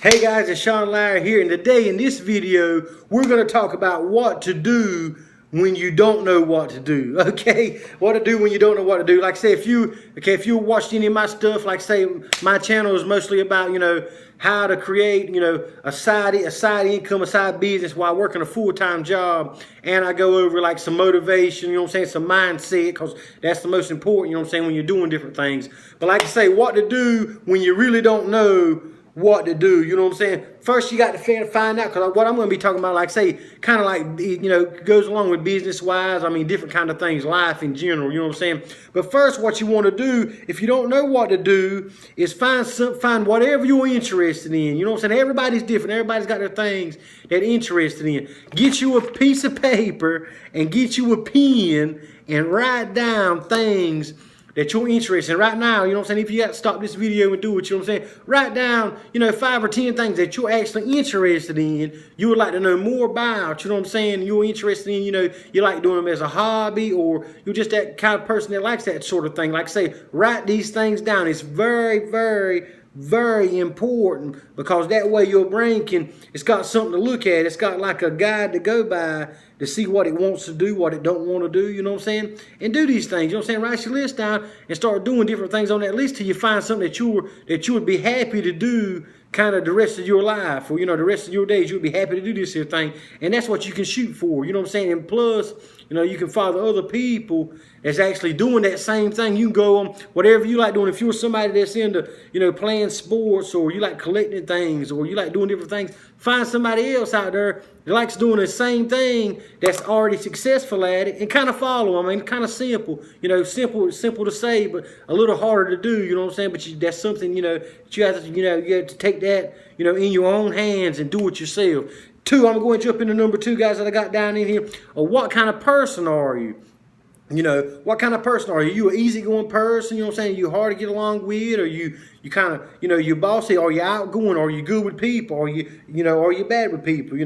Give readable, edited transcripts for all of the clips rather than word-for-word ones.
Hey guys, it's Sean Lyer here, and today in this video, we're going to talk about what to do when you don't know what to do. Okay, what to do when you don't know what to do. Like say, if you watched any of my stuff, like say my channel is mostly about how to create a side income, a side business while working a full-time job, and I go over like some motivation, some mindset, because that's the most important, when you're doing different things. But like I say, what to do when you really don't know what to do, First, you got to find out, because what I'm going to be talking about, like say, kind of like, goes along with business-wise, different kind of things, life in general, But first, what you want to do, if you don't know what to do, is find whatever you're interested in, Everybody's different. Everybody's got their things they're interested in. Get you a piece of paper and get you a pen and write down things that you're interested in right now, If you got to stop this video and do it, Write down, 5 or 10 things that you're actually interested in, you would like to know more about, You're interested in, you like doing them as a hobby, or you're just that kind of person that likes that sort of thing. Like say, write these things down. It's very, very, very important, because that way your brain it's got something to look at. It's got like a guide to go by to see what it wants to do, what it don't want to do, and do these things, Write your list down and start doing different things on that list till you find something that you would be happy to do kind of the rest of your life, or the rest of your days. You'll be happy to do this here thing, and that's what you can shoot for, And plus, you can follow other people that's actually doing that same thing. You can go on whatever you like doing. If you're somebody that's into, playing sports, or you like collecting things, or you like doing different things, find somebody else out there that likes doing the same thing that's already successful at it, and kind of follow them. Kind of simple, simple to say, but a little harder to do, But that's something, that you have to take that, in your own hands and do it yourself. 2, I'm going to jump into number 2, guys, that I got down in here. What kind of person are you? What kind of person are you? You an easygoing person, You hard to get along with, or you kind of, you bossy, are you outgoing, are you good with people, are you bad with people,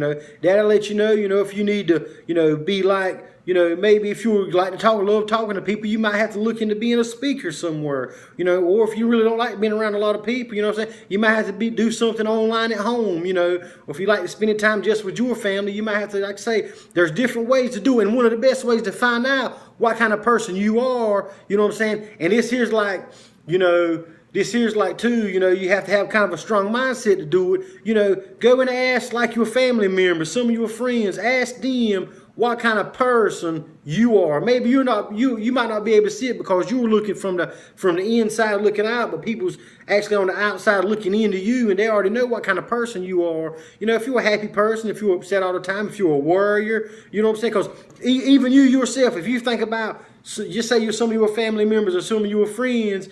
That'll let you know, if you need to, be like, maybe if you like to love talking to people, you might have to look into being a speaker somewhere, or if you really don't like being around a lot of people, you might have to do something online at home, or if you like spending time just with your family, you might have to, like say, there's different ways to do it, and one of the best ways to find out what kind of person you are, and this here's like, too, you have to have kind of a strong mindset to do it. Go and ask like your family members, some of your friends, ask them what kind of person you are. Maybe you might not be able to see it because you were looking from the inside looking out, but people's actually on the outside looking into you, and they already know what kind of person you are. If you're a happy person, if you're upset all the time, if you're a worrier, because even you yourself, if you think about, just say you're some of your family members or some of your friends,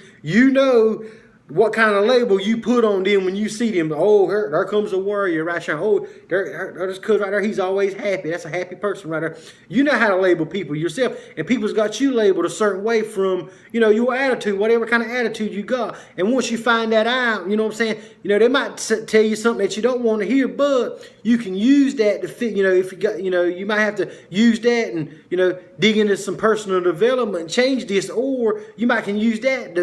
what kind of label you put on them when you see them. Oh, there comes a worrier right there. Oh, there's cuz right there. He's always happy. That's a happy person right there. You know how to label people yourself, and people's got you labeled a certain way from, your attitude, whatever kind of attitude you got. And once you find that out, they might tell you something that you don't want to hear, but you can use that to fit, if you got, you might have to use that and, dig into some personal development and change this, or you might can use that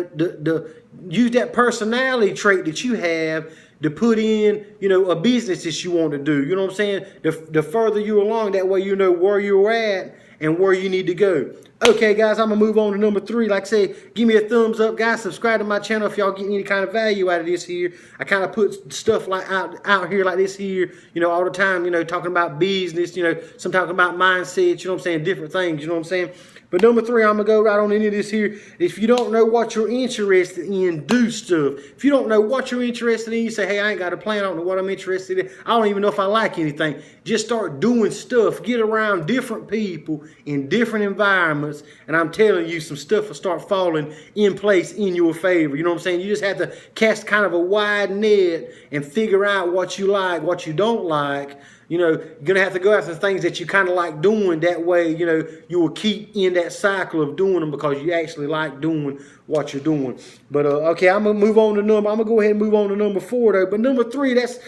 use that personality trait that you have to put in, a business that you want to do. The further you're along, that way you know where you're at and where you need to go. Okay, guys, I'm going to move on to number 3. Like I said, give me a thumbs up, guys. Subscribe to my channel if y'all getting any kind of value out of this here. I kind of put stuff like out here like this here, all the time, talking about business, some talking about mindset, different things, But number 3, I'm going to go right on into this here. If you don't know what you're interested in, do stuff. If you don't know what you're interested in, you say, hey, I ain't got a plan. I don't know what I'm interested in. I don't even know if I like anything. Just start doing stuff. Get around different people in different environments. And I'm telling you, some stuff will start falling in place in your favor. You just have to cast kind of a wide net and figure out what you like, what you don't like. you're going to have to go after things that you kind of like doing. That way, you will keep in that cycle of doing them because you actually like doing what you're doing. But okay, I'm gonna move on to I'm gonna go ahead and move on to number 4 though. But number 3, that's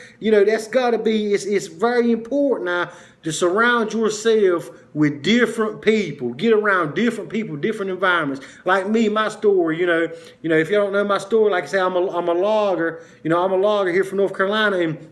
got to be, it's very important now to surround yourself with different people. Get around different people, different environments. Like me, my story, if you don't know my story, like I say, I'm a logger. I'm a logger here from North Carolina, and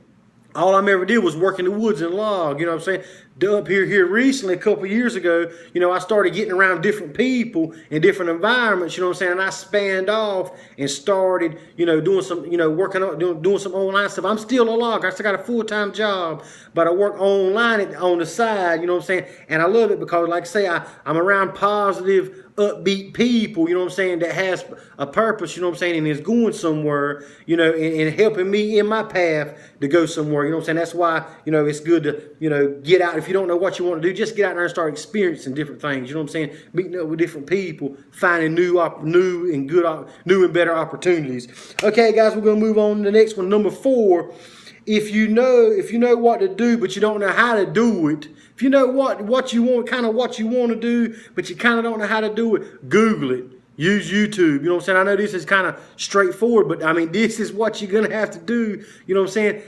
all I ever did was work in the woods and log. You know what I'm saying? Up here recently, a couple of years ago, I started getting around different people in different environments. You know what I'm saying? And I spanned off and started, doing some, working on doing some online stuff. I'm still a logger. I still got a full-time job, but I work online on the side. You know what I'm saying? And I love it because, like I say, I'm around positive, upbeat people, that has a purpose, and is going somewhere, and helping me in my path to go somewhere, That's why, it's good to, get out. If you don't know what you want to do, just get out there and start experiencing different things, Meeting up with different people, finding new and better opportunities. Okay, guys, we're going to move on to the next one. Number 4, if you know what to do, but you don't know how to do it, if you know what you want, kind of what you want to do, but you kind of don't know how to do it, Google it. Use YouTube. You know what I'm saying? I know this is kind of straightforward, but I mean, this is what you're going to have to do. You know what I'm saying?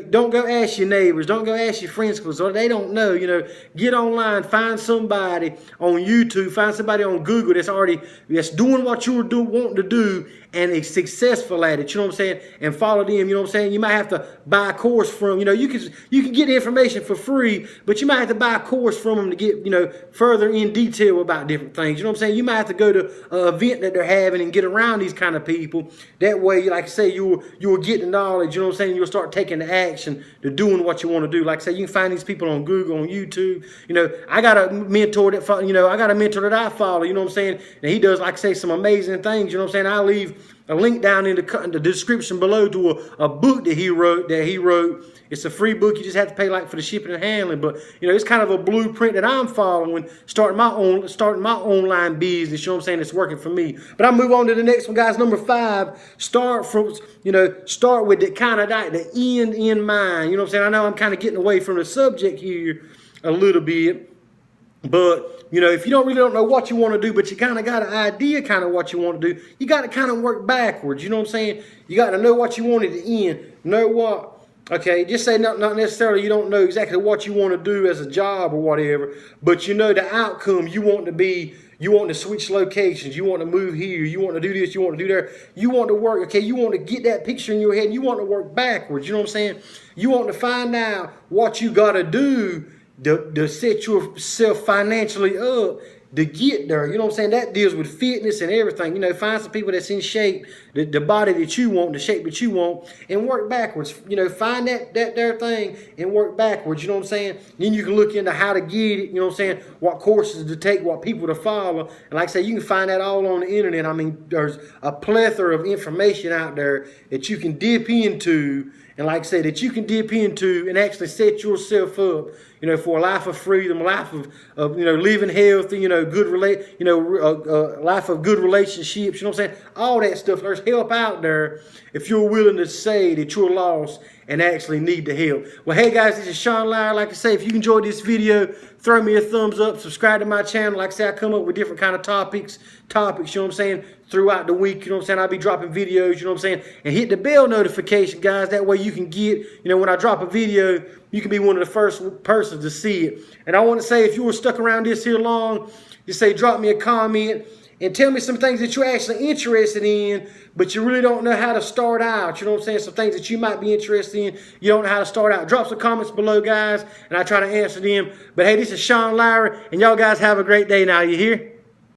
Don't go ask your neighbors. Don't go ask your friends because they don't know. Get online, find somebody on YouTube, find somebody on Google that's doing what you're wanting to do and is successful at it. You know what I'm saying? And follow them. You know what I'm saying? You might have to buy a course from, you can get the information for free, but you might have to buy a course from them to get, further in detail about different things. You know what I'm saying? You might have to go to event that they're having and get around these kind of people. That way, like I say, you will get the knowledge, you'll start taking the action to doing what you want to do. Like I say, you can find these people on Google, on YouTube. I got a mentor that I follow, you know what I'm saying? And he does, like I say, some amazing things, you know what I'm saying? I'll leave a link down in the description below to a book that he wrote. It's a free book. You just have to pay for the shipping and handling. But it's kind of a blueprint that I'm following, starting my online business. You know what I'm saying? It's working for me. But I'll move on to the next one, guys. Number 5. Start with the kind of the end in mind. You know what I'm saying? I know I'm kind of getting away from the subject here a little bit. But, if you don't know what you want to do, but you kind of got an idea kind of what you want to do, you got to kind of work backwards. You know what I'm saying? You got to know what you want at the end. Know what? Okay, just say not necessarily you don't know exactly what you want to do as a job or whatever, but the outcome you want to switch locations, you want to move here, you want to do this, you want to do there, you want to work, okay, you want to get that picture in your head, and you want to work backwards, you know what I'm saying? You want to find out what you got to do to set yourself financially up to get there. You know what I'm saying? That deals with fitness and everything. Find some people that's in shape, the body that you want, the shape that you want, and work backwards. Find that their thing and work backwards. You know what I'm saying? Then you can look into how to get it. You know what I'm saying? What courses to take, what people to follow. And like I say, you can find that all on the internet. I mean, there's a plethora of information out there that you can dip into. And like I say, that you can dip into and actually set yourself up, for a life of freedom, a life of living healthy, life of good relationships. You know what I'm saying? All that stuff. There's help out there if you're willing to say that you're lost and actually need the help. Well, hey guys, this is Sean Lyer. Like I say, if you enjoyed this video, throw me a thumbs up, subscribe to my channel. Like I say, I come up with different kind of topics, you know what I'm saying, throughout the week. You know what I'm saying? I'll be dropping videos, you know what I'm saying? And hit the bell notification, guys. That way you can get, when I drop a video, you can be one of the first persons to see it. And I want to say, if you were stuck around this here long, just say, drop me a comment and tell me some things that you're actually interested in, but you really don't know how to start out. You know what I'm saying? Some things that you might be interested in, you don't know how to start out. Drop some comments below, guys, and I try to answer them. But hey, this is Sean Lyer, and y'all guys have a great day now. You hear?